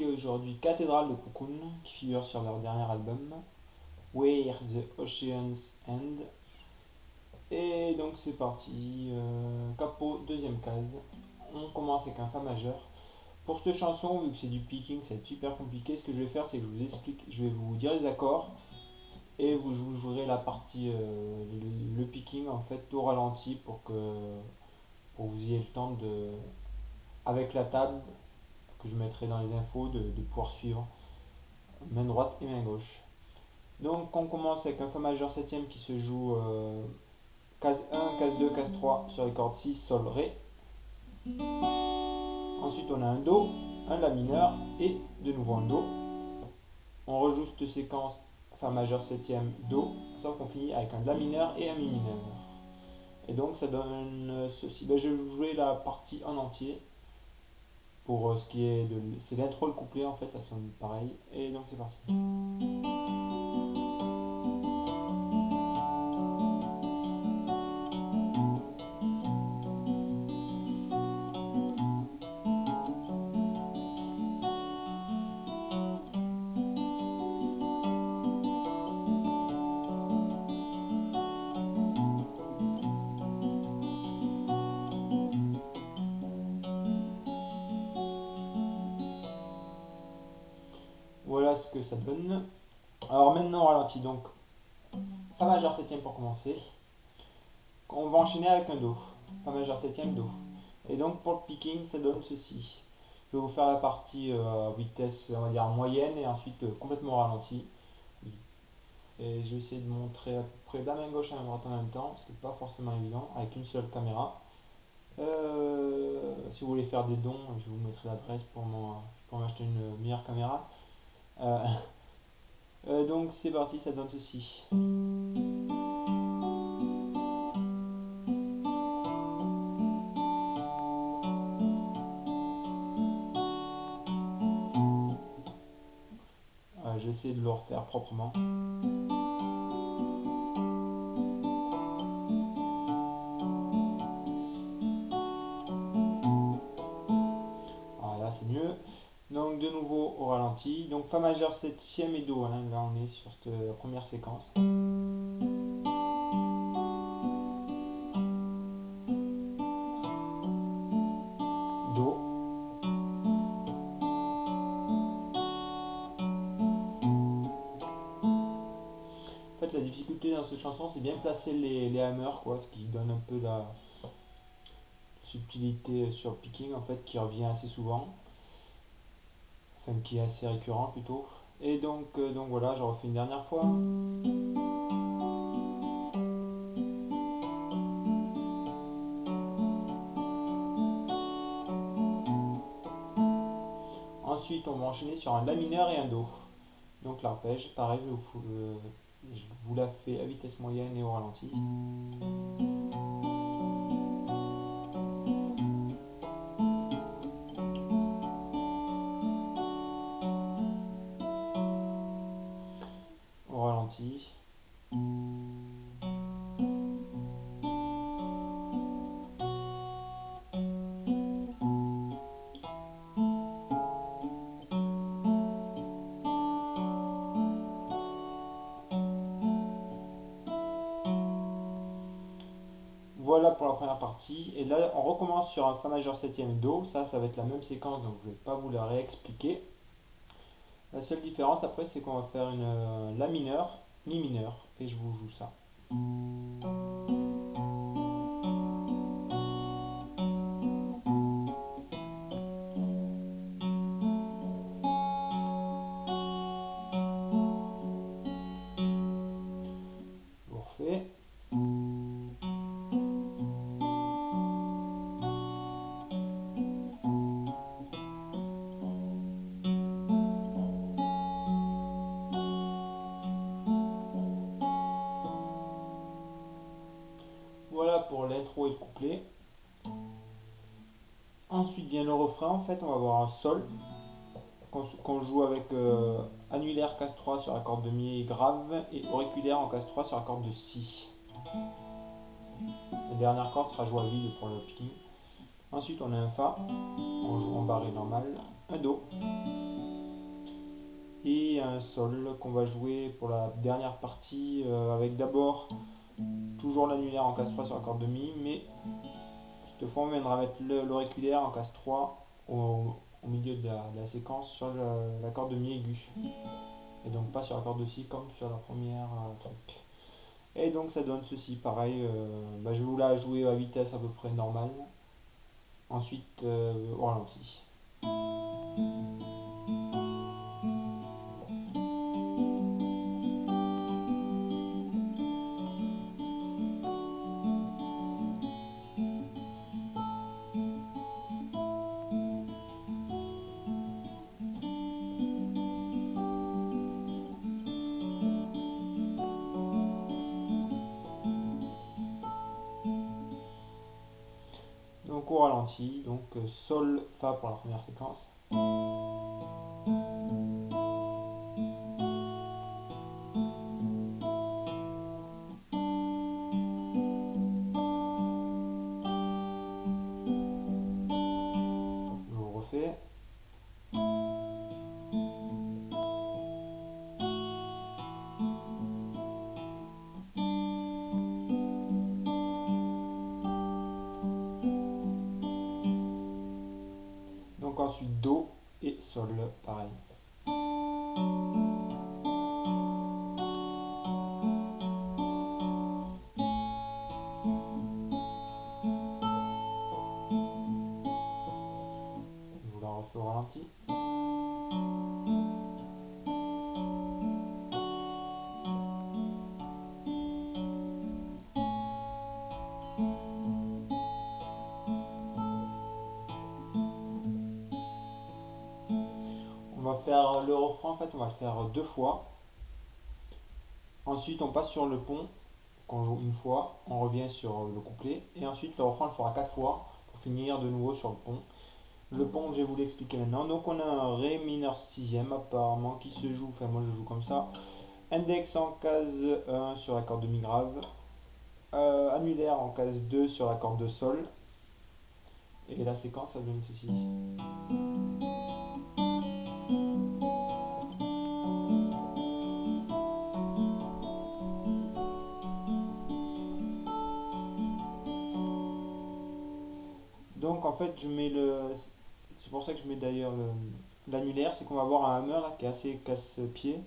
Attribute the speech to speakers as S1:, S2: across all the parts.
S1: évoquer aujourd'hui Cathédrale de Cocoon, qui figure sur leur dernier album, Where the Oceans End. Et donc c'est parti, capo, deuxième case. On commence avec un Fa majeur. Pour cette chanson, vu que c'est du picking, c'est super compliqué. Ce que je vais faire, c'est que je vous explique, je vais vous dire les accords et vous jouerez la partie, le picking en fait au ralenti pour que vous ayez le temps de, avec la table que je mettrai dans les infos, de pouvoir suivre main droite et main gauche. Donc on commence avec un Fa majeur septième qui se joue case 1, case 2, case 3 sur les cordes 6, Sol, Ré. Ensuite on a un Do, un La mineur et de nouveau un Do. On rejoue cette séquence Fa majeur septième, Do, sauf qu'on finit avec un La mineur et un Mi mineur. Et donc ça donne ceci. Ben, je vais vous jouer la partie en entier pour ce qui est de... C'est l'intro, le couplet en fait, ça sonne pareil. Et donc c'est parti. Voilà ce que ça donne. Alors maintenant on ralentit, donc Fa majeur septième pour commencer. On va enchaîner avec un Do. Fa majeur septième, Do. Et donc pour le picking ça donne ceci. Je vais vous faire la partie vitesse on va dire moyenne et ensuite complètement ralenti. Et je vais essayer de montrer à peu près la main gauche et la main droite en même temps, ce qui n'est pas forcément évident avec une seule caméra. Si vous voulez faire des dons, je vous mettrai l'adresse pour m'acheter une meilleure caméra. Donc c'est parti, ça donne ceci. Je vais essayer de le refaire proprement. Voilà, c'est mieux. Donc de nouveau au ralenti. Donc Fa majeur septième et Do. Hein. Là on est sur la première séquence. Do. En fait la difficulté dans cette chanson c'est bien placer les hammers quoi, ce qui donne un peu la subtilité sur le picking en fait qui revient assez souvent. Enfin qui est assez récurrent plutôt. Et donc voilà, je refais une dernière fois. Ensuite, on va enchaîner sur un La mineur et un Do. Donc l'arpège, pareil, je vous la fais à vitesse moyenne et au ralenti. Au ralenti. Voilà pour la première partie. Et là, on recommence sur un Fa majeur septième Do. Ça va être la même séquence, donc je ne vais pas vous la réexpliquer. La seule différence après, c'est qu'on va faire une La mineur, Mi mineur. Et je vous joue ça. Je vous refais. Voilà pour l'intro et le couplet. Ensuite vient le refrain, en fait on va avoir un Sol qu'on joue avec annulaire casse 3 sur la corde de Mi grave et auriculaire en casse 3 sur la corde de Si. La dernière corde sera jouée à vide pour le picking. Ensuite on a un Fa, on joue en barré normal, un Do, et un sol qu'on va jouer pour la dernière partie avec d'abord toujours l'annulaire en case 3 sur la corde de mi, mais cette fois on viendra mettre l'auriculaire en case 3 au milieu de la séquence sur la corde de mi aiguë, et donc pas sur la corde de si comme sur la première truc. Et donc ça donne ceci, pareil, je vais vous la jouer à vitesse à peu près normale, ensuite au ralenti. Donc au ralenti, donc sol, fa pour la première séquence. Je vous refais. Donc ensuite do et sol, pareil. Je vous la refais au ralenti. On va faire le refrain, en fait on va le faire 2 fois. Ensuite on passe sur le pont, qu'on joue une fois, on revient sur le couplet, et ensuite le refrain on le fera 4 fois pour finir de nouveau sur le pont. Le pont, je vais vous l'expliquer maintenant. Donc on a un Ré mineur 6ème apparemment qui se joue, enfin moi je joue comme ça. Index en case 1 sur la corde de mi grave, annulaire en case 2 sur la corde de sol, et la séquence ça donne ceci. Donc en fait je mets c'est pour ça que je mets d'ailleurs l'annulaire, c'est qu'on va avoir un hammer là, qui est assez casse-pied,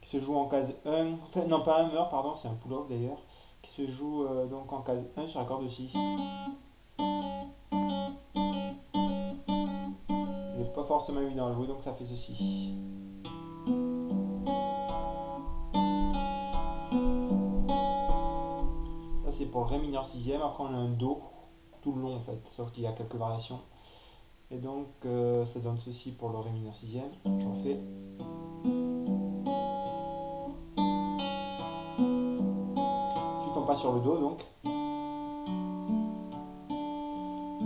S1: qui se joue en case 1, enfin non pas un hammer pardon, c'est un pull-off d'ailleurs, qui se joue donc en case 1 sur la corde de si. Il n'est pas forcément évident à jouer, donc ça fait ceci. Ça c'est pour le Ré mineur 6ème, après on a un Do tout le long en fait, sauf qu'il y a quelques variations. Et donc ça donne ceci pour le Ré mineur 6ème, je refais. Ensuite on passe sur le Do donc.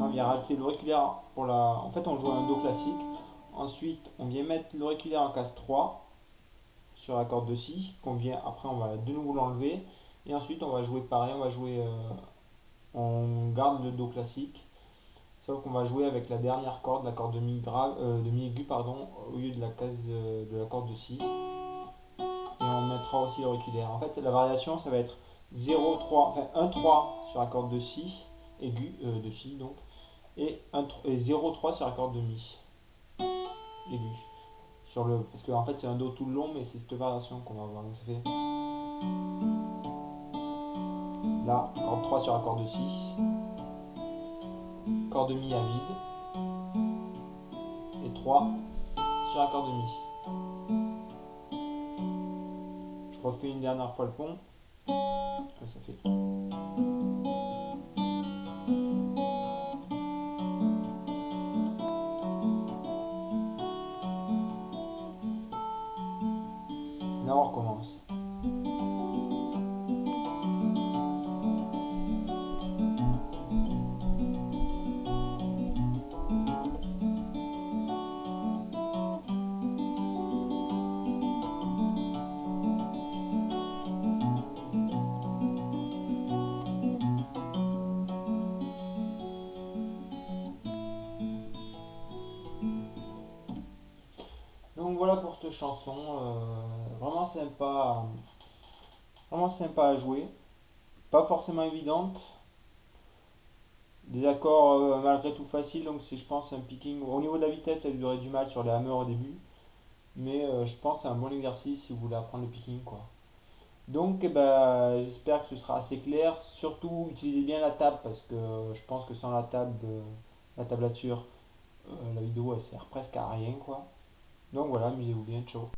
S1: On vient rajouter l'auriculaire pour la... En fait on joue un Do classique. Ensuite on vient mettre l'auriculaire en case 3 sur la corde de si, qu'on vient... Après on va de nouveau l'enlever. Et ensuite on va jouer pareil, on va jouer... on garde le Do classique. Sauf qu'on va jouer avec la dernière corde, la corde de mi grave, de mi aigu pardon, au lieu de la case de la corde de si. Et on mettra aussi l'auriculaire. En fait la variation ça va être 0, 3, enfin 1, 3 sur la corde de si, aigu, de si donc, et 0, 3 sur la corde de mi, aigu. Parce qu'en fait c'est un Do tout le long, mais c'est cette variation qu'on va avoir. Donc ça fait là, corde 3 sur la corde de si, corde de mi à vide, et 3 sur la corde de mi. Je refais une dernière fois le pont. Ça fait. Là on recommence. chanson, vraiment sympa à jouer, pas forcément évidente, des accords malgré tout faciles, donc c'est je pense un picking. Au niveau de la vitesse, elle aurait du mal sur les hammers au début, mais je pense que c'est un bon exercice si vous voulez apprendre le picking quoi. Donc eh ben, j'espère que ce sera assez clair. Surtout utilisez bien la table parce que je pense que sans la table, la tablature, la vidéo elle sert presque à rien quoi. Donc voilà, amusez-vous bien, ciao.